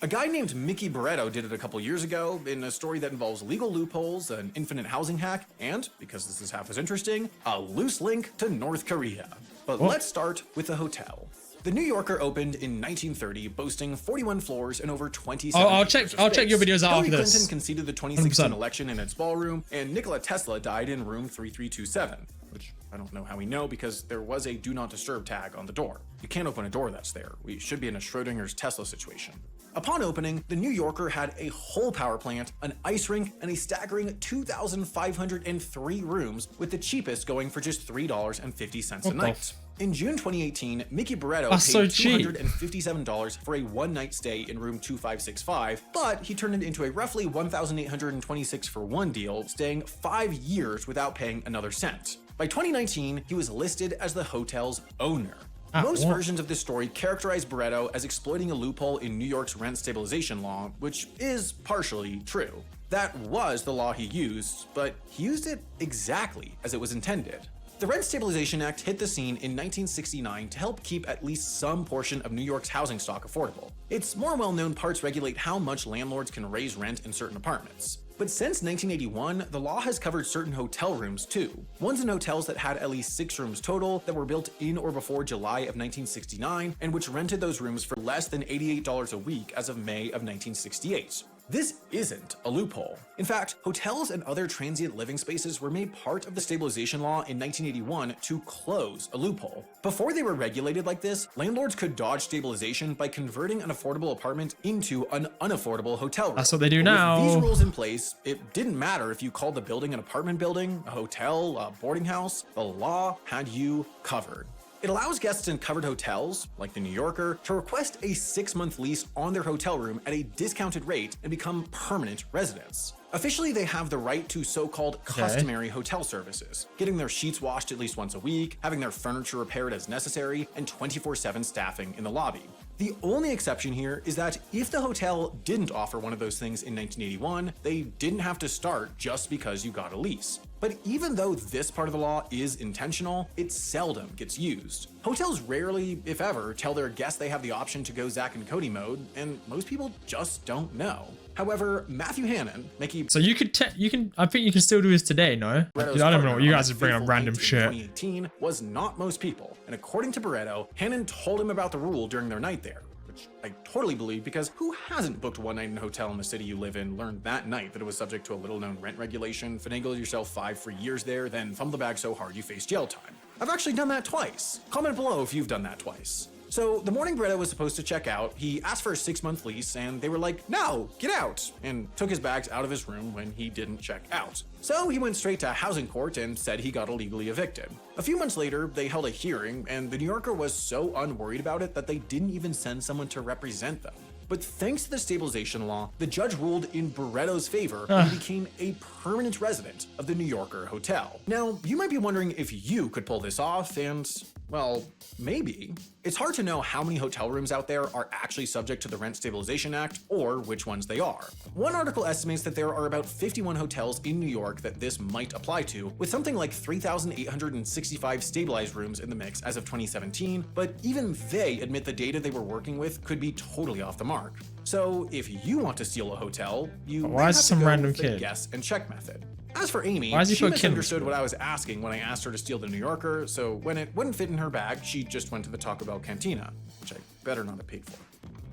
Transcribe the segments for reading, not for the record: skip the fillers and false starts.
A guy named Mickey Barretto did it a couple years ago in a story that involves legal loopholes, an infinite housing hack, and, because this is half as interesting, a loose link to North Korea. But let's start with the hotel. The New Yorker opened in 1930, boasting 41 floors and over 27 I'll check your videos out after this. Clinton conceded the 2016 100%. election in its ballroom, and Nikola Tesla died in room 3327, which I don't know how we know because there was a do not disturb tag on the door. You can't open a door that's there. We should be in a Schrodinger's Tesla situation. Upon opening, the New Yorker had a whole power plant, an ice rink, and a staggering 2,503 rooms, with the cheapest going for just $3.50 a night. In June 2018, Mickey Barretto paid $257 for a one-night stay in room 2565, but he turned it into a roughly $1,826 for one deal, staying 5 years without paying another cent. By 2019, he was listed as the hotel's owner. Most versions of this story characterize Barretto as exploiting a loophole in New York's rent stabilization law, which is partially true. That was the law he used, but he used it exactly as it was intended. The Rent Stabilization Act hit the scene in 1969 to help keep at least some portion of New York's housing stock affordable. Its more well-known parts regulate how much landlords can raise rent in certain apartments. But since 1981, the law has covered certain hotel rooms too. Ones in hotels that had at least 6 rooms total that were built in or before July of 1969 and which rented those rooms for less than $88 a week as of May of 1968. This isn't a loophole. In fact, hotels and other transient living spaces were made part of the stabilization law in 1981 to close a loophole. Before they were regulated like this, landlords could dodge stabilization by converting an affordable apartment into an unaffordable hotel room. That's what they do now. With these rules in place, it didn't matter if you called the building an apartment building, a hotel, a boarding house, the law had you covered. It allows guests in covered hotels, like the New Yorker, to request a 6-month lease on their hotel room at a discounted rate and become permanent residents. Officially, they have the right to so-called customary hotel services, getting their sheets washed at least once a week, having their furniture repaired as necessary, and 24/7 staffing in the lobby. The only exception here is that if the hotel didn't offer one of those things in 1981, they didn't have to start just because you got a lease. But even though this part of the law is intentional, it seldom gets used. Hotels rarely, if ever, tell their guests they have the option to go Zack and Cody mode, and most people just don't know. However, Matthew Hannon, So you can, I think you can still do this today, no? I don't know, you guys are bringing up random shit. 2018 was not most people, and according to Barretto, Hannon told him about the rule during their night there, which I totally believe because who hasn't booked one night in a hotel in the city you live in, learned that night that it was subject to a little-known rent regulation, finagled yourself 5 free years there, then fumbled the bag so hard you face jail time? I've actually done that twice. Comment below if you've done that twice. So the morning Barretto was supposed to check out, he asked for a 6-month lease and they were like, "No, get out," and took his bags out of his room when he didn't check out. So he went straight to housing court and said he got illegally evicted. A few months later, they held a hearing and the New Yorker was so unworried about it that they didn't even send someone to represent them. But thanks to the stabilization law, the judge ruled in Barretto's favor and became a permanent resident of the New Yorker hotel. Now, you might be wondering if you could pull this off, and, well, maybe. It's hard to know how many hotel rooms out there are actually subject to the Rent Stabilization Act or which ones they are. One article estimates that there are about 51 hotels in New York that this might apply to, with something like 3,865 stabilized rooms in the mix as of 2017, but even they admit the data they were working with could be totally off the mark. So if you want to steal a hotel, you might have to go with the guess and check method. As for Amy, she misunderstood what I was asking when I asked her to steal the New Yorker, so when it wouldn't fit in her bag, she just went to the Taco Bell cantina, which I better not have paid for.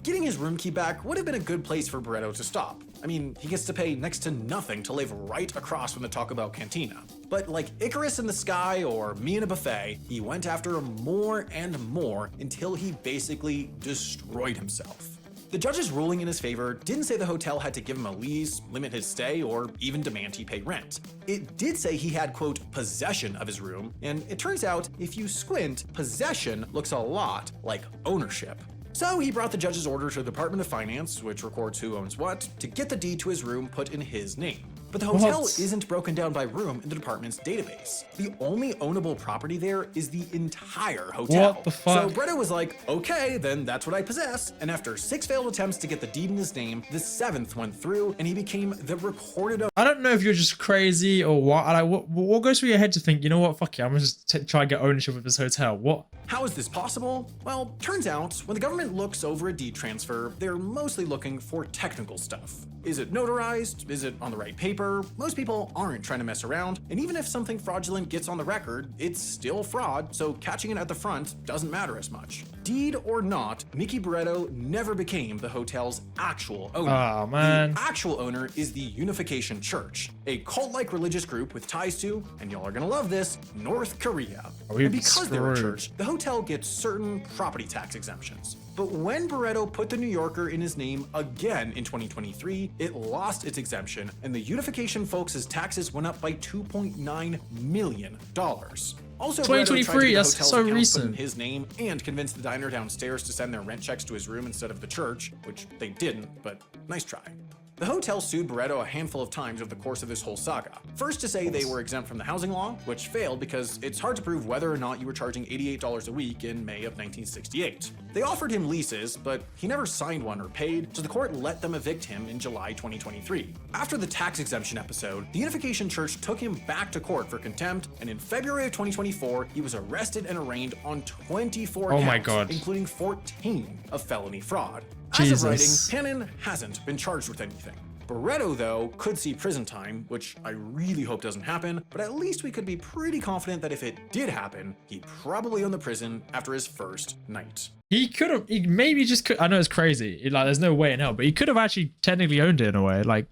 Getting his room key back would have been a good place for Barretto to stop. I mean, he gets to pay next to nothing to live right across from the Taco Bell cantina. But like Icarus in the sky or me in a buffet, he went after more and more until he basically destroyed himself. The judge's ruling in his favor didn't say the hotel had to give him a lease, limit his stay, or even demand he pay rent. It did say he had, quote, possession of his room, and it turns out, if you squint, possession looks a lot like ownership. So he brought the judge's order to the Department of Finance, which records who owns what, to get the deed to his room put in his name. But the hotel What? isn't broken down by room in the department's database. The only ownable property there is the entire hotel. What the fuck? So Brito was like, okay, then that's what I possess. And after 6 failed attempts to get the deed in his name, the 7th went through and he became the recorded owner. I don't know if you're just crazy or what. What goes through your head to think, you know what, fuck it, I'm gonna just try and get ownership of this hotel. What? How is this possible? Well, turns out when the government looks over a deed transfer, they're mostly looking for technical stuff. Is it notarized? Is it on the right paper? Most people aren't trying to mess around, and even if something fraudulent gets on the record, it's still fraud, so catching it at the front doesn't matter as much. Deed or not, Mickey Barreto never became the hotel's actual owner. Oh, man. The actual owner is the Unification Church, a cult-like religious group with ties to, and y'all are gonna love this, North Korea. We'd And be because they're a screwed. church, the hotel gets certain property tax exemptions. But when Barreto put the New Yorker in his name again in 2023, it lost its exemption, and the Unification folks' taxes went up by $2.9 million. Also, Barreto tried to 2023, get the that's hotel's so accounts put in recent. his name and convinced the diner downstairs to send their rent checks to his room instead of the church, which they didn't, but nice try. The hotel sued Barreto a handful of times over the course of this whole saga. First to say they were exempt from the housing law, which failed because it's hard to prove whether or not you were charging $88 a week in May of 1968. They offered him leases, but he never signed one or paid, so the court let them evict him in July 2023. After the tax exemption episode, the Unification Church took him back to court for contempt, and in February of 2024, he was arrested and arraigned on 24 Oh counts, my God. including 14 of felony fraud. As of Jesus. writing, Hannon hasn't been charged with anything. Barreto, though, could see prison time, which I really hope doesn't happen, but at least we could be pretty confident that if it did happen, he'd probably own the prison after his first night. He could have, he maybe just could, I know it's crazy. Like, there's no way in hell, but he could have actually technically owned it in a way. Like,